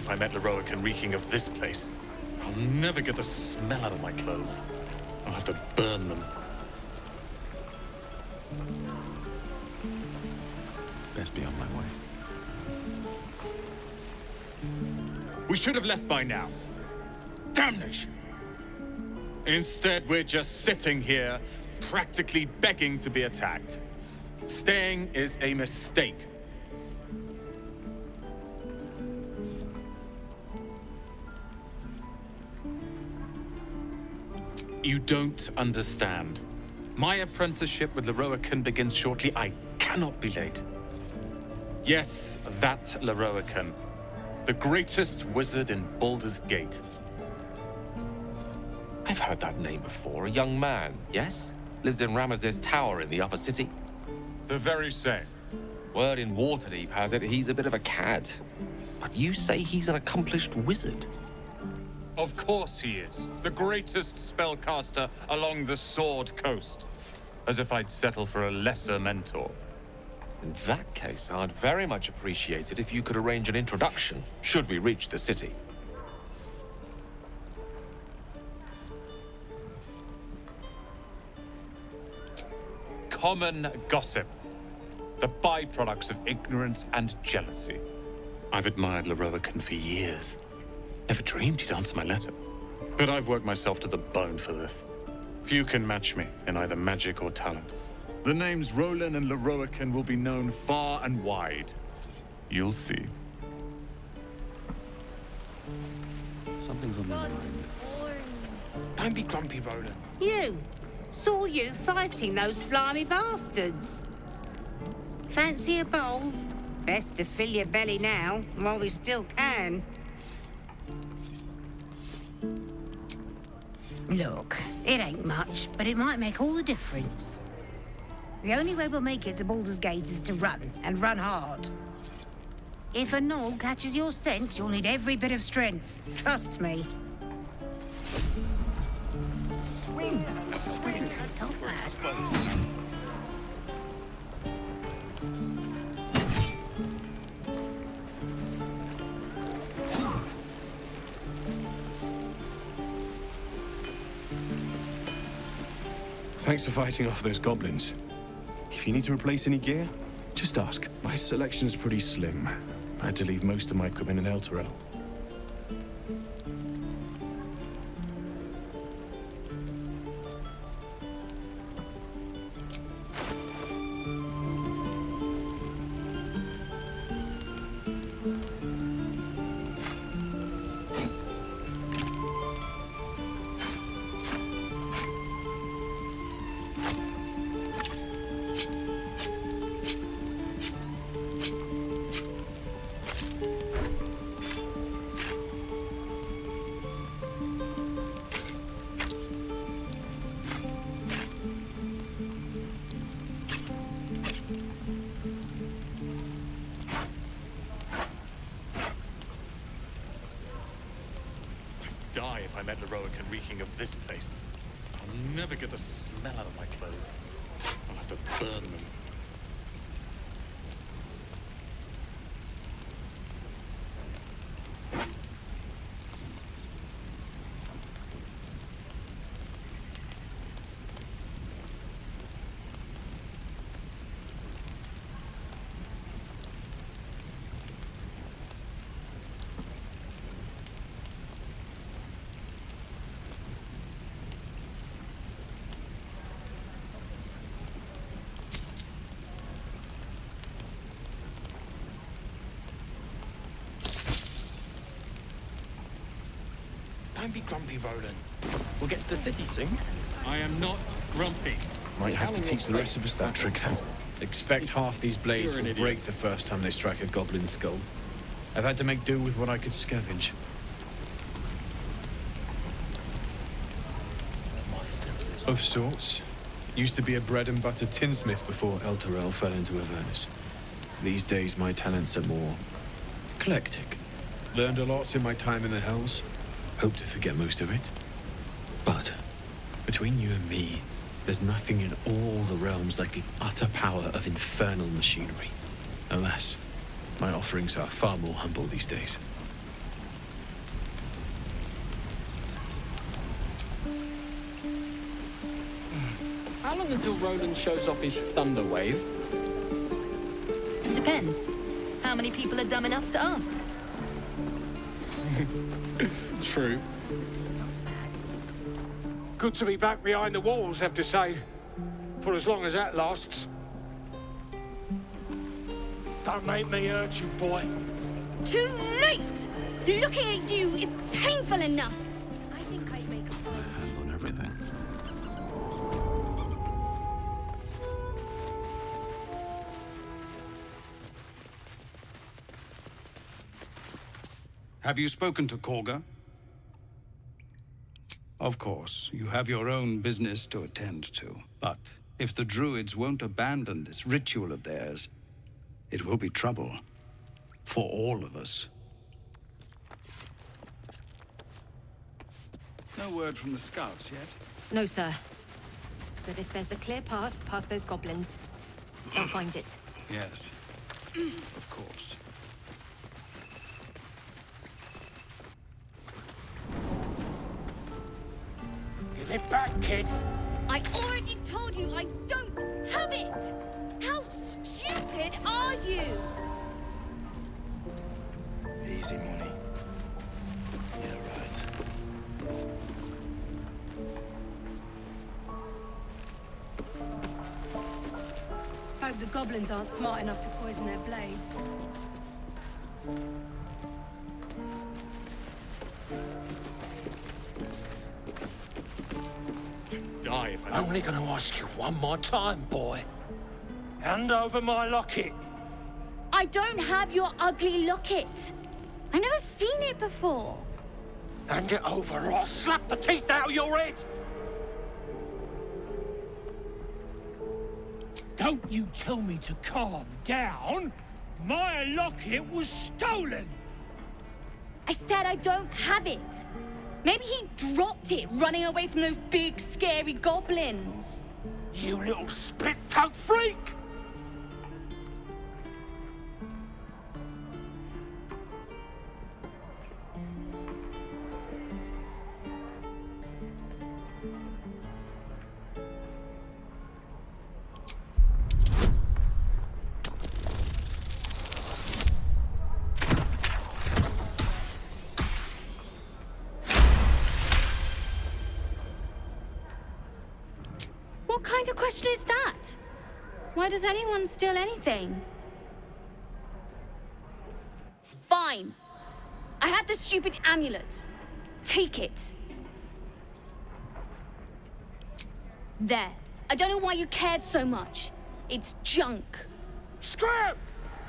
if I met Leroican reeking of this place. I'll never get the smell out of my clothes. I'll have to burn them. Best be on my way. We should have left by now. Damnation! Instead, we're just sitting here, practically begging to be attacked. Staying is a mistake. You don't understand. My apprenticeship with Leroican begins shortly. I cannot be late. Yes, that Leroican. The greatest wizard in Baldur's Gate. I've heard that name before. A young man, yes? Lives in Ramaz's tower in the upper city. The very same. Word in Waterdeep has it he's a bit of a cad. But you say he's an accomplished wizard. Of course he is. The greatest spellcaster along the Sword Coast. As if I'd settle for a lesser mentor. In that case, I'd very much appreciate it if you could arrange an introduction, should we reach the city. Common gossip. The byproducts of ignorance and jealousy. I've admired Leroican for years. Never dreamed he'd answer my letter. But I've worked myself to the bone for this. Few can match me in either magic or talent. The names Roland and Leroican will be known far and wide. You'll see. Something's on my mind. Don't be grumpy, Roland. You! Saw you fighting those slimy bastards. Fancy a bowl? Best to fill your belly now, while we still can. Look, it ain't much, but it might make all the difference. The only way we'll make it to Baldur's Gate is to run, and run hard. If a gnoll catches your scent, you'll need every bit of strength. Trust me. Swing! Doesn't taste half bad. Thanks for fighting off those goblins. If you need to replace any gear, just ask. My selection's pretty slim. I had to leave most of my equipment in Elturel. Die if I met Leroican reeking of this place. I'll never get the smell out of my clothes. I'll have to burn them. Don't be grumpy, Roland. We'll get to the city soon. I am not grumpy. Might have to teach the rest of us that trick, then. Expect half these blades You're an will idiot. break the first time they strike a goblin skull. I've had to make do with what I could scavenge. Of sorts. Used to be a bread and butter tinsmith before Elturel fell into Avernus. These days my talents are more eclectic. Learned a lot in my time in the Hells. Hope to forget most of it. But between you and me, there's nothing in all the realms like the utter power of infernal machinery. Alas, my offerings are far more humble these days. How long until Roland shows off his thunder wave? Depends. How many people are dumb enough to ask? True. Good to be back behind the walls, have to say. For as long as that lasts. Don't make me hurt you, boy. Too late! Looking at you is painful enough. I think I'd make a fine. Hands on everything. Have you spoken to Korga? Of course, you have your own business to attend to. But if the Druids won't abandon this ritual of theirs, it will be trouble. For all of us. No word from the scouts yet? No, sir. But if there's a clear path past those goblins, they'll find it. Yes. Of course. Give it back, kid. I already told you I don't have it! How stupid are you? Easy money. Yeah, right. Hope the goblins aren't smart enough to poison their blades. Die if I Only gonna ask you one more time, boy. Hand over my locket. I don't have your ugly locket. I've never seen it before. Hand it over or I'll slap the teeth out of your head. Don't you tell me to calm down. My locket was stolen. I said I don't have it. Maybe he dropped it running away from those big, scary goblins. You little split-tongued freak! What kind of question is that? Why does anyone steal anything? Fine. I have the stupid amulet. Take it. There. I don't know why you cared so much. It's junk. Scram!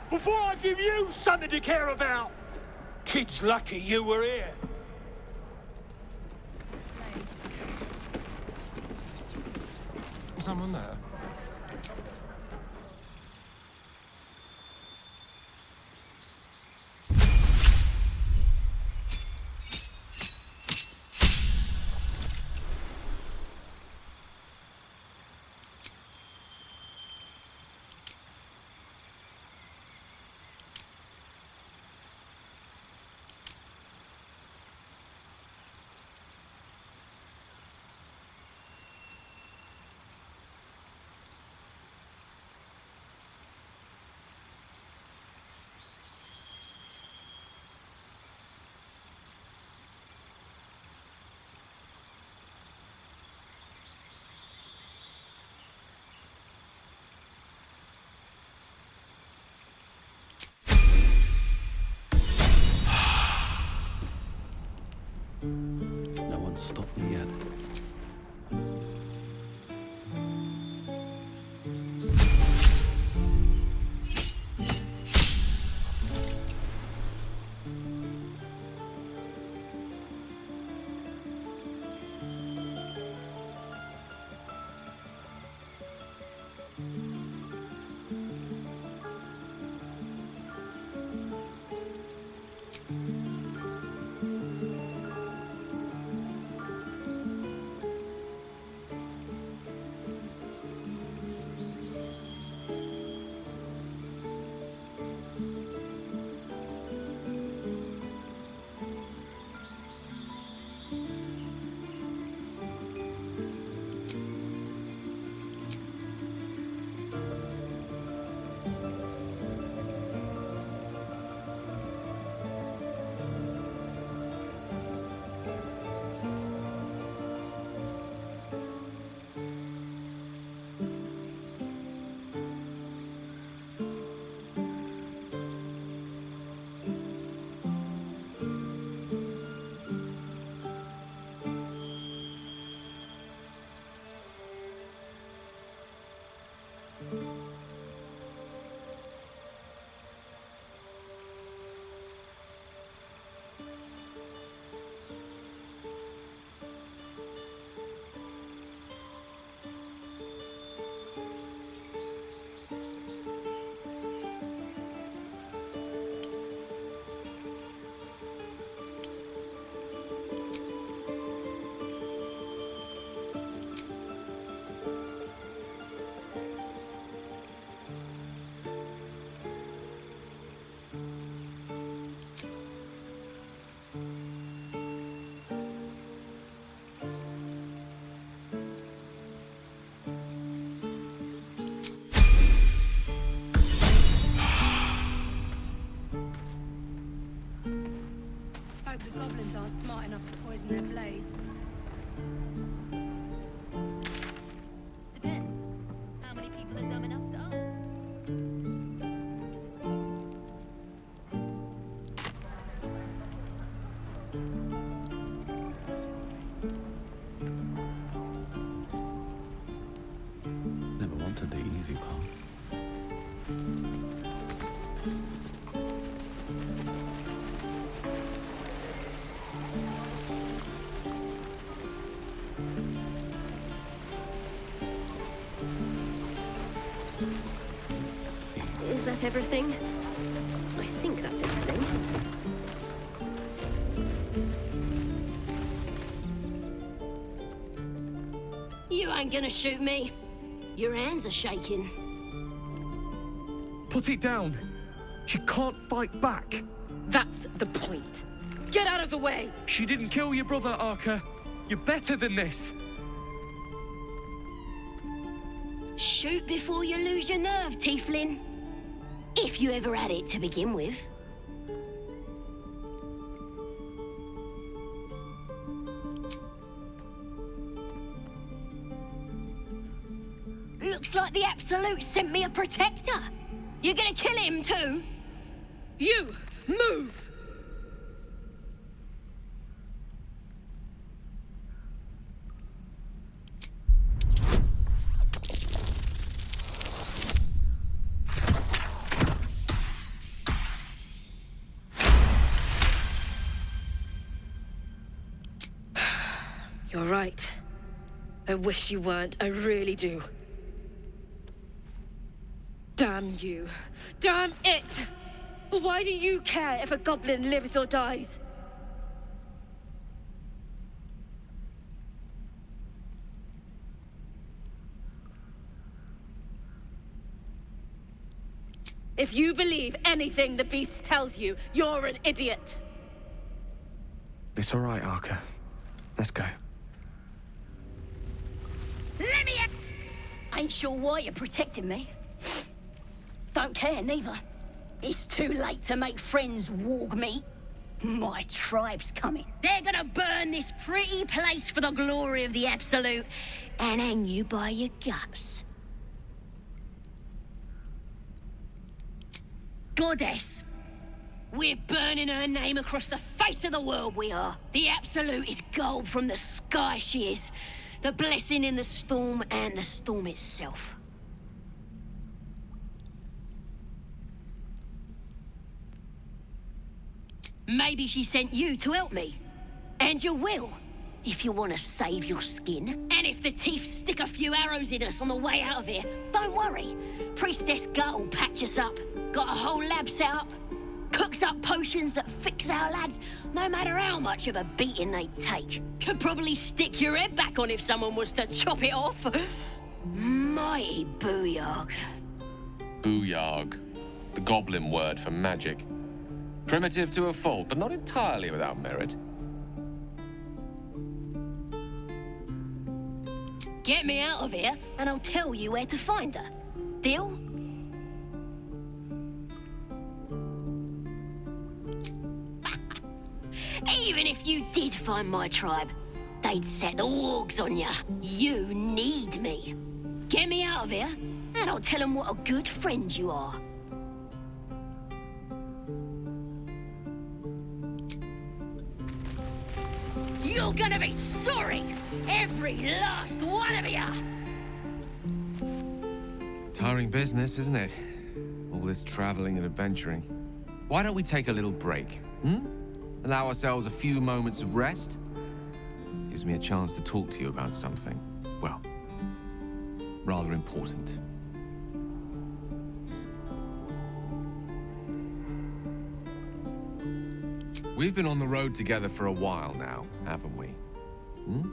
Before I give you something to care about! Kid's lucky you were here. Someone there? No one's stopped me yet. Druids? Depends. How many people are dumb enough to ask? Never wanted the easy path. Is that everything? I think that's everything. You ain't gonna shoot me. Your hands are shaking. Put it down. She can't fight back. That's the point. Get out of the way! She didn't kill your brother, Arca. You're better than this. Shoot before you lose your nerve, Tiefling. If you ever had it to begin with. Looks like the Absolute sent me a protector. You gonna kill him too? You! Move! You're right. I wish you weren't. I really do. Damn you. Damn it! Why do you care if a goblin lives or dies? If you believe anything the beast tells you, you're an idiot. It's all right, Arca. Let's go. Let me in! Ain't sure why you're protecting me. Don't care, neither. It's too late to make friends, warg meat. My tribe's coming. They're gonna burn this pretty place for the glory of the Absolute and hang you by your guts. Goddess. We're burning her name across the face of the world, we are. The Absolute is gold from the sky, she is. The blessing in the storm and the storm itself. Maybe she sent you to help me. And you will, if you want to save your skin. And if the Teeth stick a few arrows in us on the way out of here, don't worry. Priestess Gut will patch us up. Got a whole lab set up. Cooks up potions that fix our lads, no matter how much of a beating they take. Could probably stick your head back on if someone was to chop it off. Mighty booyarg. Booyarg. The goblin word for magic. Primitive to a fault, but not entirely without merit. Get me out of here, and I'll tell you where to find her. Deal? Even if you did find my tribe, they'd set the wargs on you. You need me. Get me out of here, and I'll tell them what a good friend you are. You're gonna be sorry! Every last one of you! Tiring business, isn't it? All this traveling and adventuring. Why don't we take a little break, Allow ourselves a few moments of rest? Gives me a chance to talk to you about something, well, rather important. We've been on the road together for a while now, haven't we?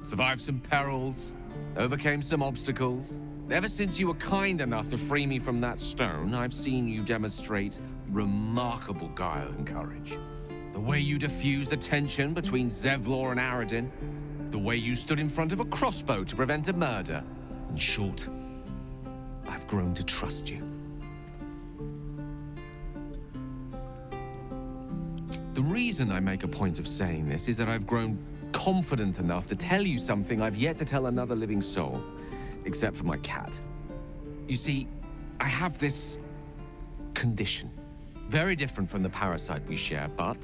Survived some perils, overcame some obstacles. Ever since you were kind enough to free me from that stone, I've seen you demonstrate remarkable guile and courage. The way you diffused the tension between Zevlor and Aradin. The way you stood in front of a crossbow to prevent a murder. In short, I've grown to trust you. The reason I make a point of saying this is that I've grown confident enough to tell you something I've yet to tell another living soul, except for my cat. You see, I have this condition. Very different from the parasite we share, but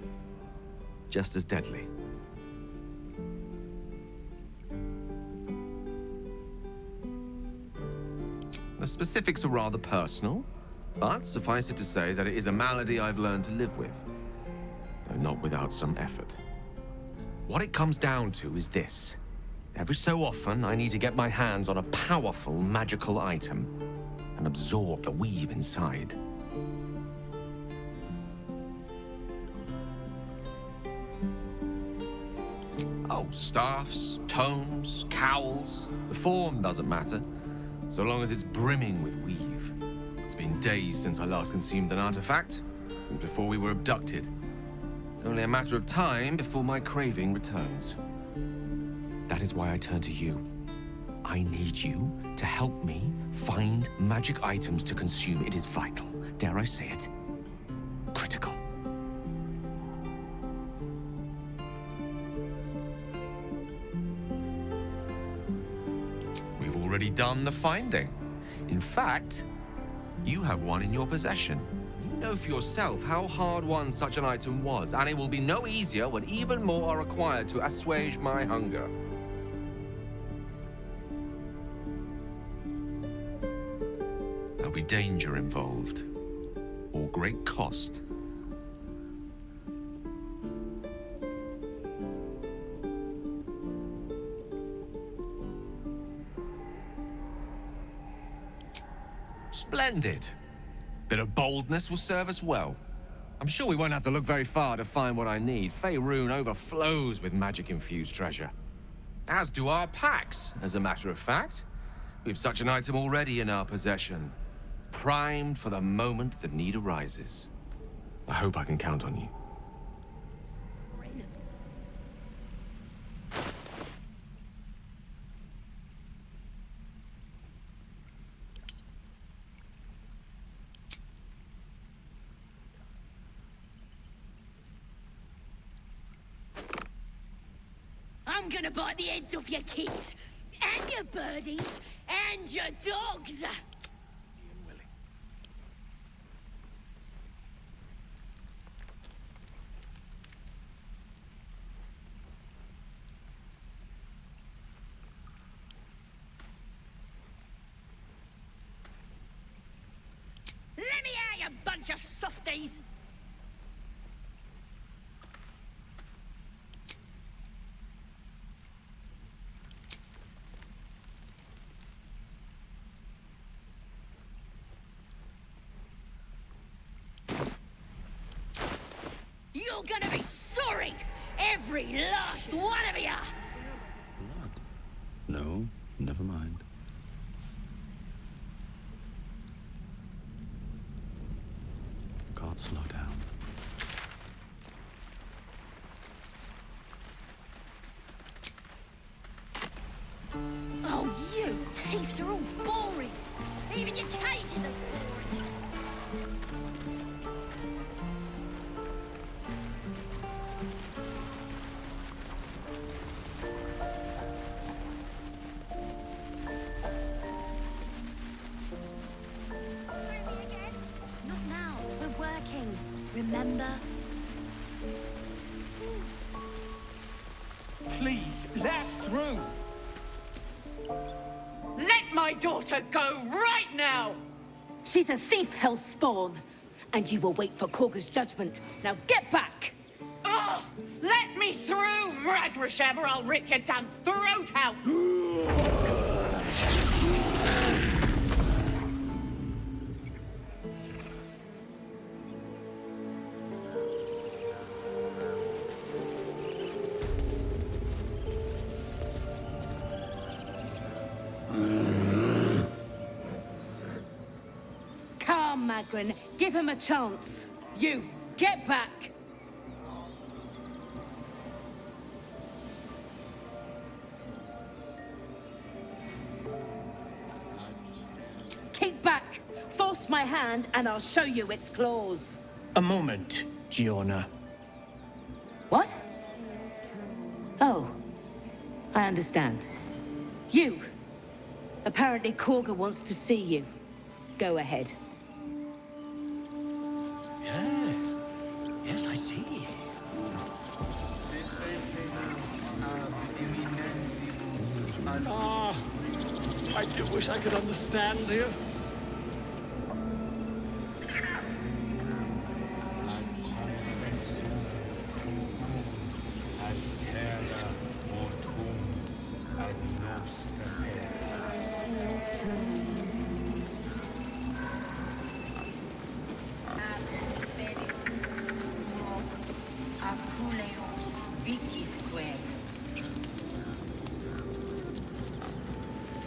just as deadly. The specifics are rather personal, but suffice it to say that it is a malady I've learned to live with, though not without some effort. What it comes down to is this. Every so often, I need to get my hands on a powerful magical item and absorb the weave inside. Oh, staffs, tomes, cowls, the form doesn't matter, so long as it's brimming with weave. It's been days since I last consumed an artifact, since before we were abducted. It's only a matter of time before my craving returns. That is why I turn to you. I need you to help me find magic items to consume. It is vital, dare I say it, critical. We've already done the finding. In fact, you have one in your possession. You know for yourself how hard-won such an item was, and it will be no easier when even more are required to assuage my hunger. There'll be danger involved, or great cost. Splendid. Bit of boldness will serve us well. I'm sure we won't have to look very far to find what I need. Faerun overflows with magic-infused treasure. As do our packs, as a matter of fact. We've such an item already in our possession. Primed for the moment the need arises. I hope I can count on you. I'm gonna bite the heads off your kids, and your birdies, and your dogs! Let me out, you bunch of softies! You're gonna be sorry! Every last one of ya! Blood? No, never mind. Can't slow down. Oh, you thieves are all boring! Even your cages are boring! Not now. We're working. Remember? Please, let us through. Let my daughter go right now! She's a thief, Hellspawn! And you will wait for Korga's judgment. Now get back! Oh, let me through, Ragrasham, or I'll rip your damn throat out! Come, Magrin, give him a chance. You, get back! Keep back! Force my hand and I'll show you its claws. A moment, Giona. What? Oh, I understand. You! Apparently Korga wants to see you. Go ahead. Yes. Yes, I see. Ah, I do wish I could understand you.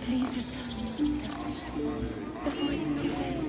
Please return. Before it's too late.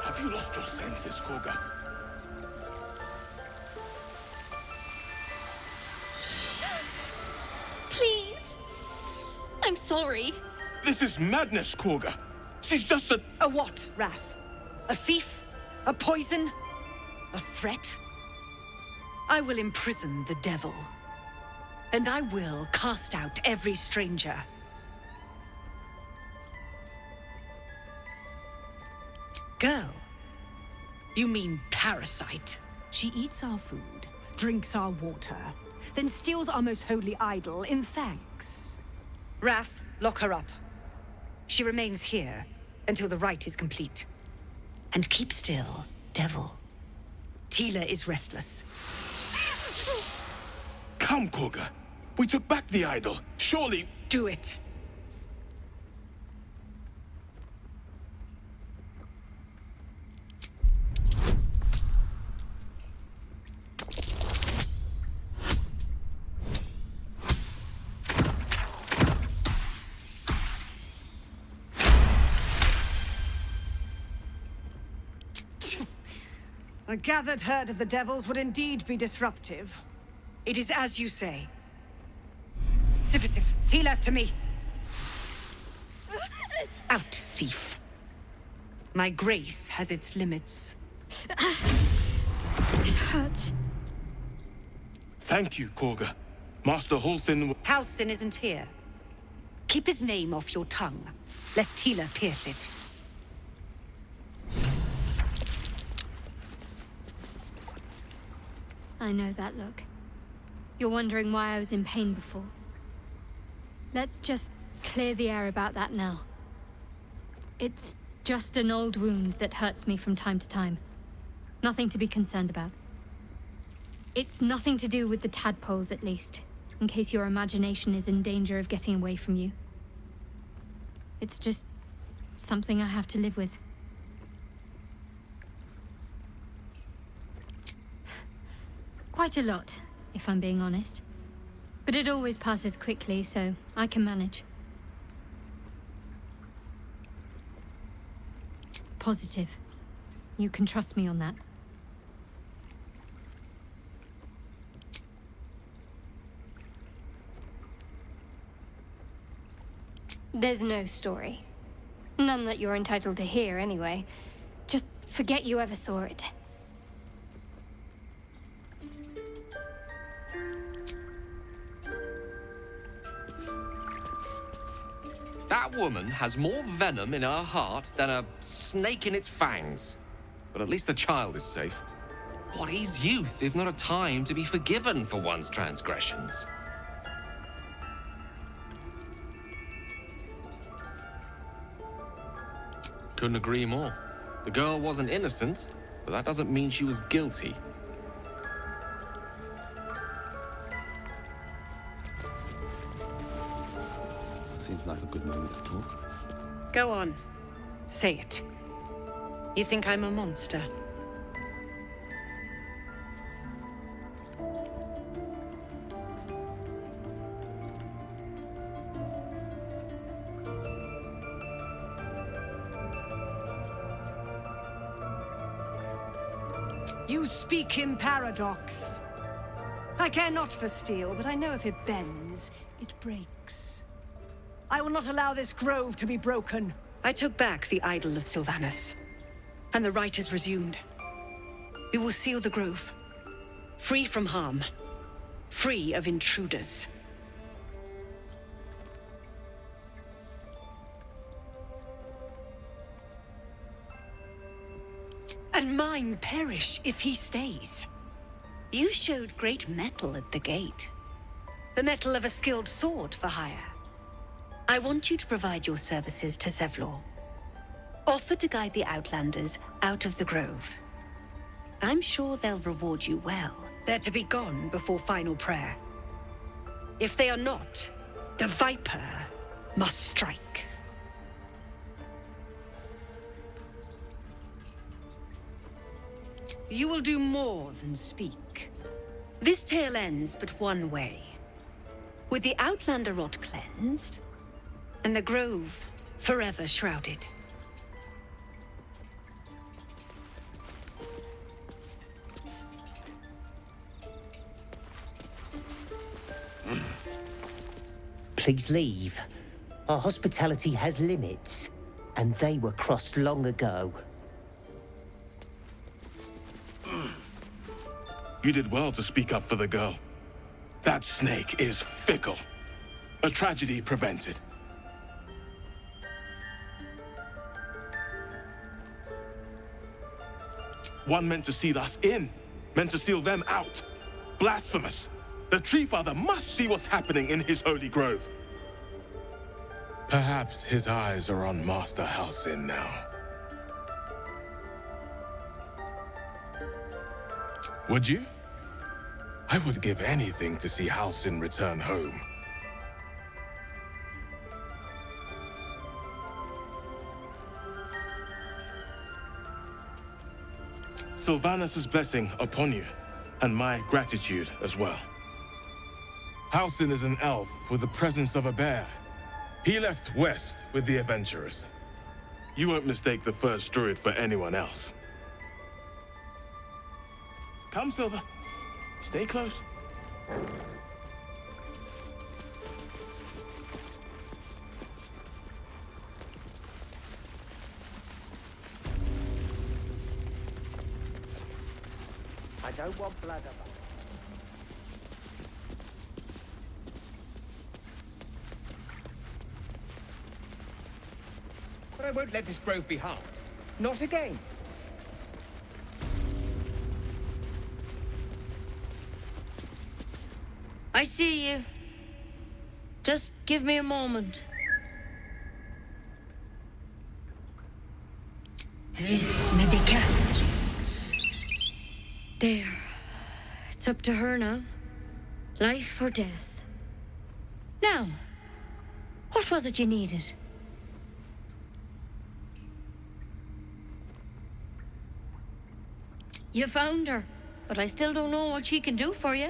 Have you lost your senses, Korga? Please. I'm sorry. This is madness, Korga. She's just a... A what, Wrath? A thief? A poison? A threat? I will imprison the devil. And I will cast out every stranger. Girl? You mean parasite? She eats our food, drinks our water, then steals our most holy idol in thanks. Wrath, lock her up. She remains here until the rite is complete. And keep still, devil. Tila is restless. Come, Korga. We took back the idol. Surely... Do it. A gathered herd of the devils would indeed be disruptive. It is as you say. Sifisif, Tila, to me. Out, thief. My grace has its limits. It hurts. Thank you, Korga. Master Halsin... Halsin isn't here. Keep his name off your tongue, lest Tila pierce it. I know that look. You're wondering why I was in pain before. Let's just clear the air about that now. It's just an old wound that hurts me from time to time. Nothing to be concerned about. It's nothing to do with the tadpoles, at least, in case your imagination is in danger of getting away from you. It's just something I have to live with. Quite a lot, if I'm being honest. But it always passes quickly, so I can manage. Positive. You can trust me on that. There's no story. None that you're entitled to hear, anyway. Just forget you ever saw it. That woman has more venom in her heart than a snake in its fangs. But at least the child is safe. What is youth if not a time to be forgiven for one's transgressions? Couldn't agree more. The girl wasn't innocent, but that doesn't mean she was guilty. Seems like a good moment to talk. Go on. Say it. You think I'm a monster? You speak in paradox. I care not for steel, but I know if it bends, it breaks. I will not allow this grove to be broken. I took back the idol of Sylvanus, and the rite is resumed. We will seal the grove, free from harm, free of intruders. And mine perish if he stays. You showed great mettle at the gate. The mettle of a skilled sword for hire. I want you to provide your services to Zevlor. Offer to guide the Outlanders out of the grove. I'm sure they'll reward you well. They're to be gone before final prayer. If they are not, the Viper must strike. You will do more than speak. This tale ends but one way. With the Outlander rot cleansed, and the grove forever shrouded. Please leave. Our hospitality has limits, and they were crossed long ago. You did well to speak up for the girl. That snake is fickle. A tragedy prevented. One meant to seal us in, meant to seal them out. Blasphemous. The Tree Father must see what's happening in his holy grove. Perhaps his eyes are on Master Halsin now. Would you? I would give anything to see Halsin return home. Sylvanus' blessing upon you, and my gratitude as well. Halsin is an elf with the presence of a bear. He left west with the adventurers. You won't mistake the first druid for anyone else. Come, Silver. Stay close. I don't want blood of us. But I won't let this grove be harmed. Not again. I see you. Just give me a moment. There. It's up to her now. Life or death. Now, what was it you needed? You found her, but I still don't know what she can do for you.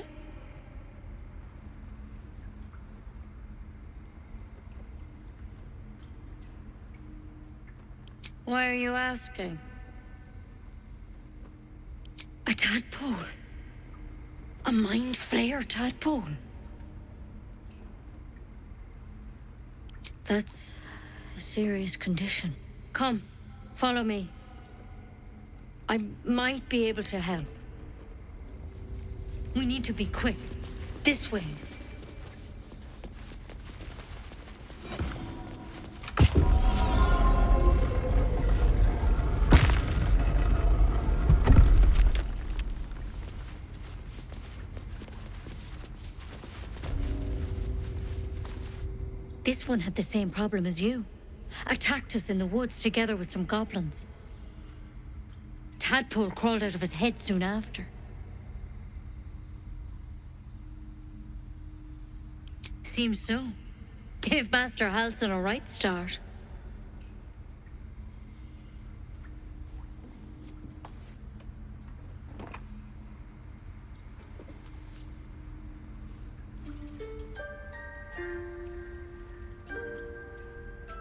Why are you asking? A tadpole. A mind flayer tadpole. That's a serious condition. Come, follow me. I might be able to help. We need to be quick. This way. This one had the same problem as you. Attacked us in the woods together with some goblins. Tadpole crawled out of his head soon after. Seems so. Gave Master Halsin a right start.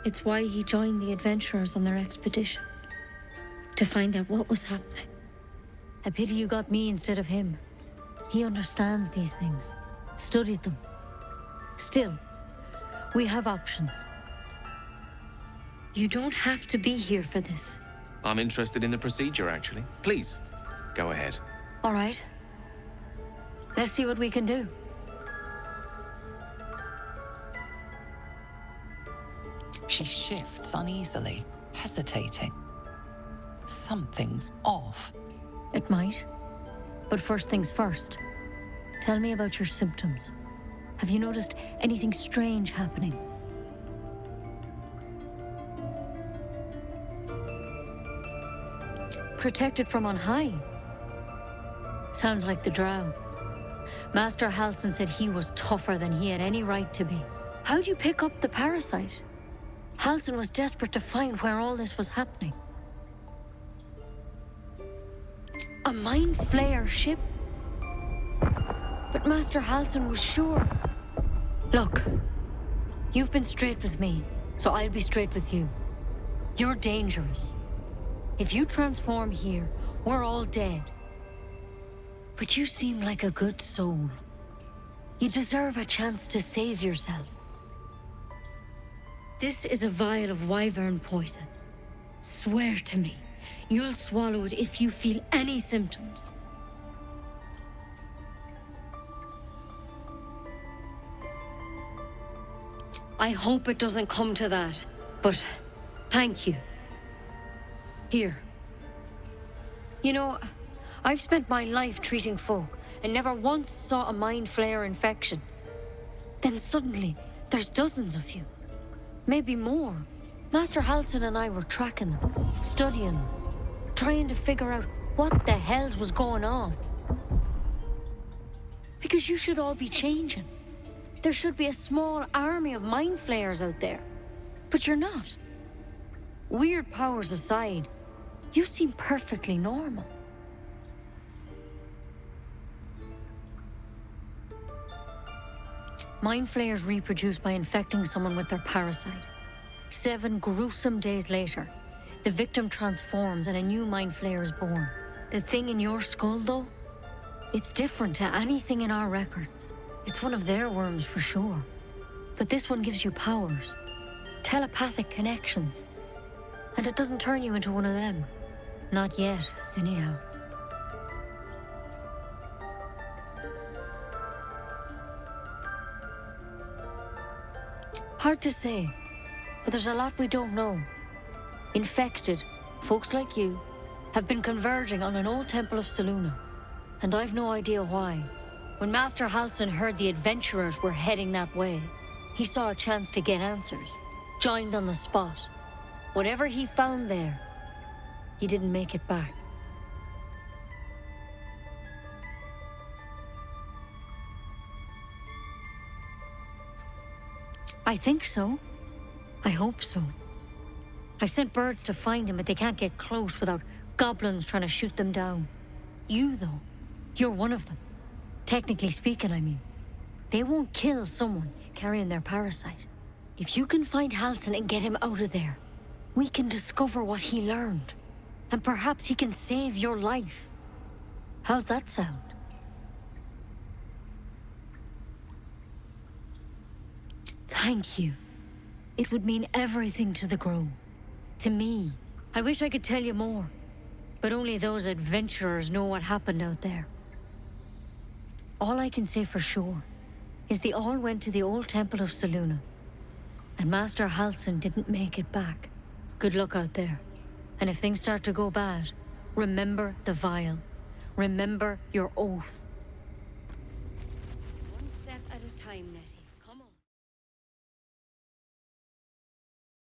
It's why he joined the adventurers on their expedition. To find out what was happening. A pity you got me instead of him. He understands these things. Studied them. Still, we have options. You don't have to be here for this. I'm interested in the procedure, actually. Please, go ahead. All right. Let's see what we can do. She shifts uneasily, hesitating. Something's off. It might. But first things first. Tell me about your symptoms. Have you noticed anything strange happening? Protected from on high? Sounds like the Drow. Master Halsin said he was tougher than he had any right to be. How'd you pick up the parasite? Halsin was desperate to find where all this was happening. A Mind Flayer ship? But Master Halsin was sure. Look, you've been straight with me, so I'll be straight with you. You're dangerous. If you transform here, we're all dead. But you seem like a good soul. You deserve a chance to save yourself. This is a vial of wyvern poison. Swear to me, you'll swallow it if you feel any symptoms. I hope it doesn't come to that, but thank you. Here. You know, I've spent my life treating folk and never once saw a Mind Flayer infection. Then suddenly, there's dozens of you. Maybe more. Master Halsin and I were tracking them, studying them, trying to figure out what the hells was going on. Because you should all be changing. There should be a small army of Mind Flayers out there. But you're not. Weird powers aside, you seem perfectly normal. Mind Flayers reproduce by infecting someone with their parasite. 7 gruesome days later, the victim transforms and a new Mind Flayer is born. The thing in your skull, though, it's different to anything in our records. It's one of their worms for sure. But this one gives you powers. Telepathic connections. And it doesn't turn you into one of them. Not yet, anyhow. Hard to say, but there's a lot we don't know. Infected, folks like you, have been converging on an old temple of Selûne, and I've no idea why. When Master Halsin heard the adventurers were heading that way, he saw a chance to get answers, joined on the spot. Whatever he found there, he didn't make it back. I think so. I hope so. I've sent birds to find him, but they can't get close without goblins trying to shoot them down. You, though, you're one of them. Technically speaking, I mean. They won't kill someone carrying their parasite. If you can find Halsin and get him out of there, we can discover what he learned. And perhaps he can save your life. How's that sound? Thank you. It would mean everything to the Grove. To me. I wish I could tell you more. But only those adventurers know what happened out there. All I can say for sure is they all went to the old temple of Selûne. And Master Halsin didn't make it back. Good luck out there. And if things start to go bad, remember the vial. Remember your oath. One step at a time, Nettie.